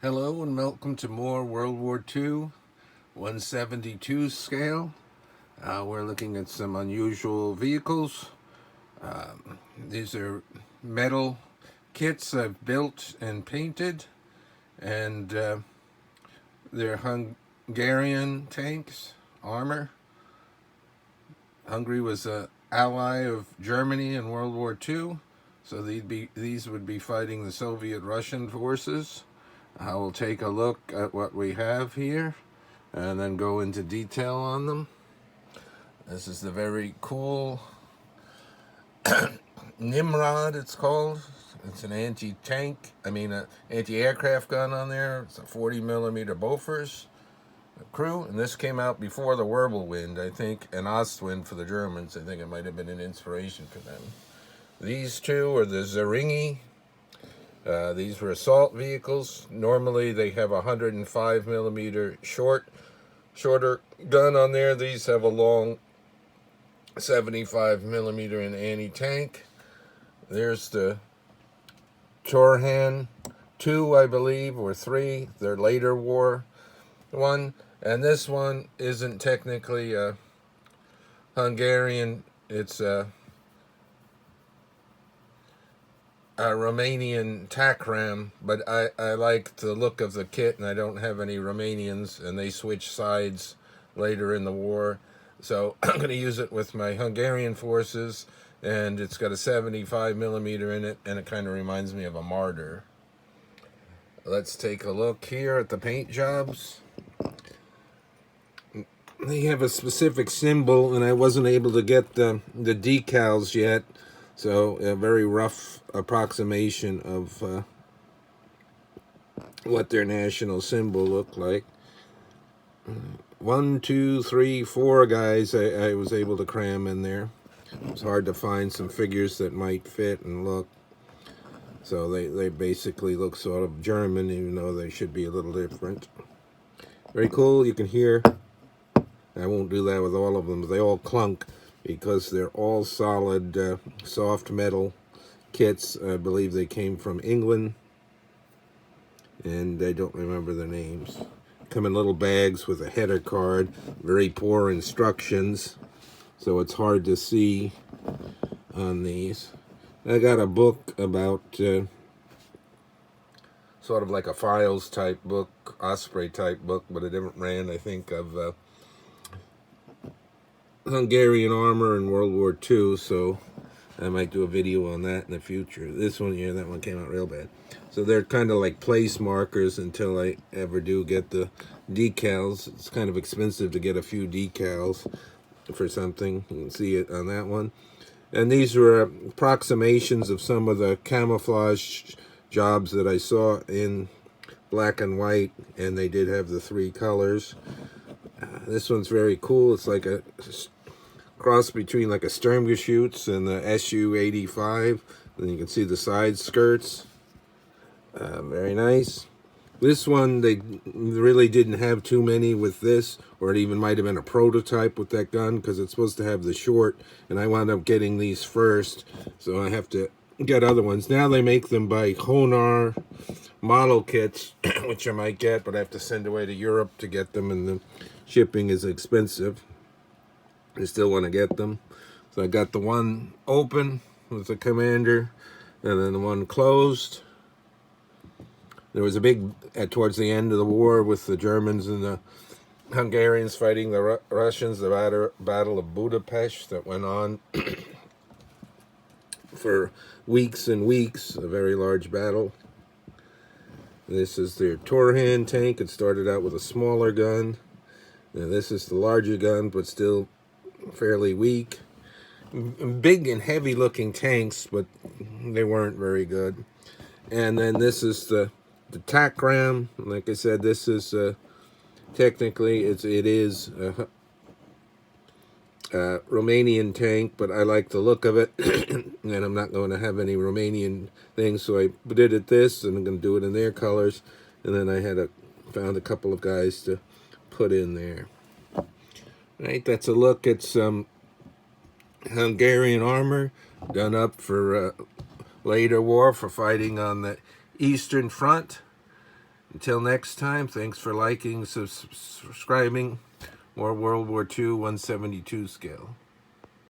Hello and welcome to more World War II 172 scale. We're looking at some unusual vehicles. These are metal kits I've built and painted, and they're Hungarian tanks, armor. Hungary was an ally of Germany in World War II, so these would be fighting the Soviet-Russian forces. I will take a look at what we have here and then go into detail on them. This is the very cool Nimrod, it's called. It's an anti-aircraft gun on there. It's a 40mm Bofors crew, and this came out before the Wirbelwind, I think, and Ostwind for the Germans. I think it might have been an inspiration for them. These two are the Zeringi. These were assault vehicles. Normally they have a 105mm shorter gun on there. These have a long 75mm in anti-tank. There's the Torhan 2, I believe, or 3, their later war one. And this one isn't technically a Hungarian, it's a Romanian TACRAM, but I like the look of the kit, and I don't have any Romanians, and they switched sides later in the war. So I'm going to use it with my Hungarian forces, and it's got a 75mm in it, and it kind of reminds me of a Martyr. Let's take a look here at the paint jobs. They have a specific symbol, and I wasn't able to get the decals yet. So a very rough approximation of what their national symbol looked like. 1, 2, 3, 4 guys I was able to cram in there. It was hard to find some figures that might fit and look. So they basically look sort of German, even though they should be a little different. Very cool. You can hear. I won't do that with all of them, but they all clunk, because they're all solid, soft metal kits. I believe they came from England, and I don't remember the names. Come in little bags with a header card, very poor instructions, so it's hard to see on these. I got a book about, sort of like a Files type book, Osprey type book, but a different brand, I think, of Hungarian armor in World War II, so I might do a video on that in the future. This one here, that one came out real bad. So they're kind of like place markers until I ever do get the decals. It's kind of expensive to get a few decals for something. You can see it on that one. And these were approximations of some of the camouflage jobs that I saw in black and white, and they did have the 3 colors. This one's very cool. It's like a cross between like a Sturmgeschütz and the Su-85. And you can see the side skirts. Very nice. This one, they really didn't have too many with this, or it even might have been a prototype with that gun, because it's supposed to have the short, and I wound up getting these first, so I have to get other ones. Now they make them by Honar model kits, which I might get, but I have to send away to Europe to get them, and the shipping is expensive. I still want to get them. So I got the one open with the commander, and then the one closed. There was a big, towards the end of the war, with the Germans and the Hungarians fighting the Russians, the Battle of Budapest that went on for weeks and weeks, a very large battle. This is their Torhan tank. It started out with a smaller gun. Now this is the larger gun, but still fairly weak. Big and heavy looking tanks, but they weren't very good. And then this is the TACRAM. Like I said, this is technically it is a Romanian tank, but I like the look of it, and I'm not going to have any Romanian things, so I did it this, and I'm going to do it in their colors, and then I found a couple of guys to put in there. Right, that's a look at some Hungarian armor done up for later war for fighting on the Eastern Front. Until next time, thanks for liking, subscribing. More World War II 172 scale.